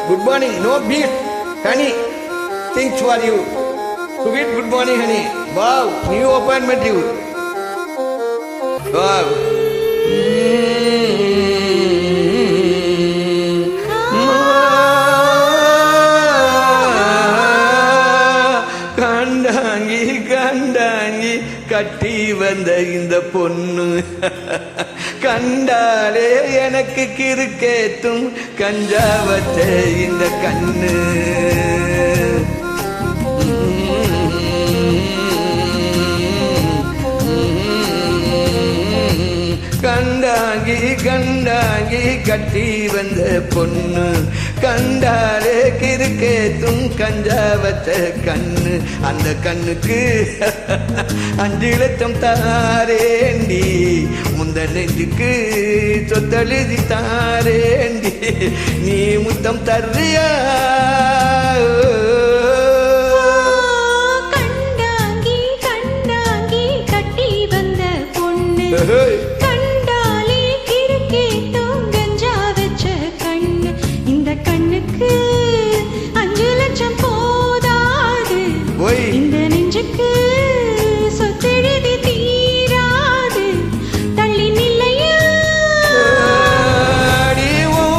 Good morning. No beat. Honey. Things for you. Sweet good morning, honey. Wow. New appointment you. Wow. கண்டாங்கி கண்டாங்கி கட்டி வந்த இந்த பொண்ணு கண்டாலே எனக்கு கிறுக்கேத்தும் கஞ்சா வச்ச இந்த கண்ணு கண்டாங்கி கண்டாங்கி கட்டி வந்த பொண்ணு கண்டாலே கிறுக்கேத்தும் கஞ்சா வச்ச கண்ணு அந்த கண்ணுக்கு 5 லட்சம் தாரேண்டி முந்த நெஞ்சுக்கு சொத்தெழுதி தாரேண்டி நீ முத்தம் தர்றியா கண்டாங்கி கண்டாங்கி கட்டி வந்த பொண்ணு கண்டாலே கிறுக்கேத்தும் கஞ்சா வச்ச கண்ணு இந்த கண்ணுக்கு 5 லட்சம் போதாது இந்த நெஞ்சுக்கு சொத்தெழுதி தீராது தள்ளி நில்லையா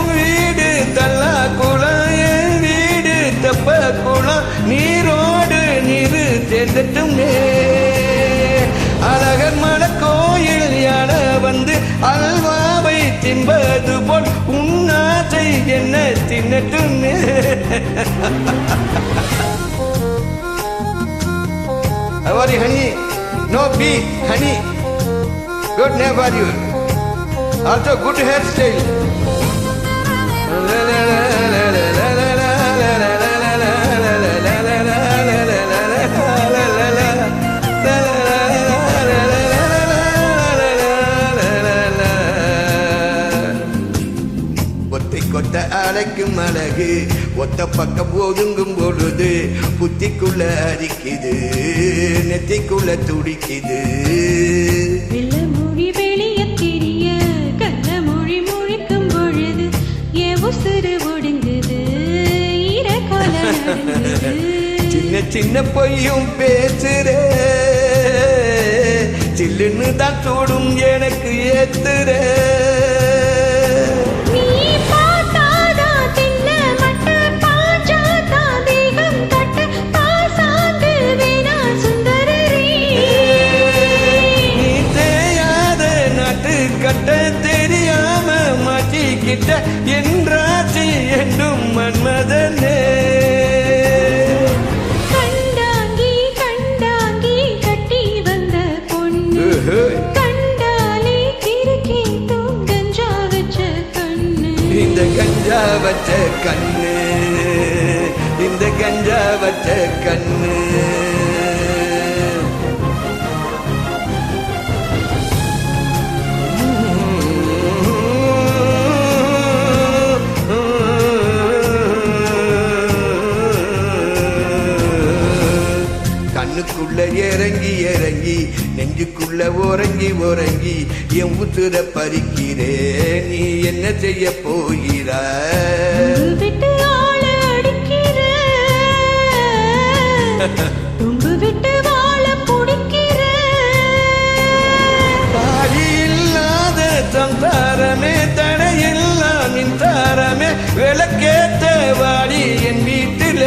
வீடு தல்லா குளம் என் வீடு தப்ப குளம் நீரோடு நீரு சேர்ந்துட்டுமே அழகர் மன கோயில் யானை வந்து அல்வாவை தின்பது போல் உன்னாசை என்ன தின்னட்டுமே How are you, honey? No beat, honey. Good name for you. Also good hairstyle. கொத்த அழைக்கும் அழகு ஒத்த பக்கம் ஒதுங்கும் பொழுது புத்திக்குள்ள அரிக்குது நெத்திக்குள்ள துடிக்குது வெள்ள மொழி வெளிய தெரிய கள்ள மொழி முழிக்கும் பொழுது உசுறு ஒடுங்குது ஈரக்கால சின்ன சின்ன பொய்யும் பேசுற சில்லுன்னு தான் சூடும் எனக்கு ஏத்துற தெரியாம மாட்டிக்கிட்ட என்றாச்சு என்றும் மன்மதனே கண்டாங்கி கண்டாங்கி கட்டி வந்த பொண்ணு கண்டாலே கிறுக்கேத்தும் கஞ்சா வச்ச கண்ணு இந்த கஞ்சா வச்ச கண்ணு இந்த கஞ்சா வச்ச கண்ணு கண்ணுக்குள்ள இறங்கி இறங்கி நெஞ்சுக்குள்ள உறங்கி உறங்கி என் உசுர பறிக்கிறே நீ என்ன செய்ய போகிறாய் விட்டு ஆள அடிக்கிற தும்பு விட்டு வாழ புடிக்கிற பாடி இல்லாத சம்சாரமே தடையில்லா மின்சாரமே விளக்கேத்த வாடி என் வீட்டில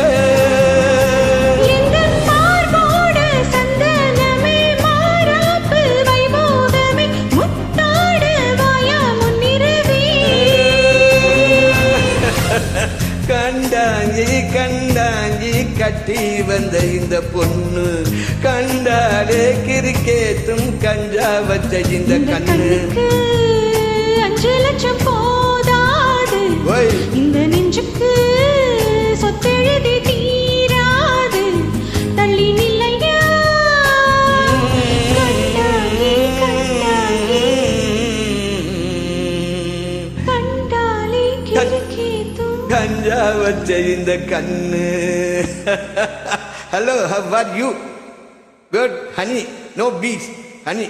கண்டாங்கி கண்டாங்கி கட்டி வந்த இந்த பொண்ணு கண்டாலே கிறுக்கேத்தும் கஞ்சா வச்ச இந்த கண்ணு 5 லட்சம் போதாது இந்த நெஞ்சுக்கு சொத்தெழுதி தீராது தள்ளி நில்லையா கண்டாங்கி கண்டாங்கி கண்டாலே கிறுக்கேத்தும் கஞ்சா வச்ச இந்த கண்ணு Hello, how are you? Good, honey. No beats, honey.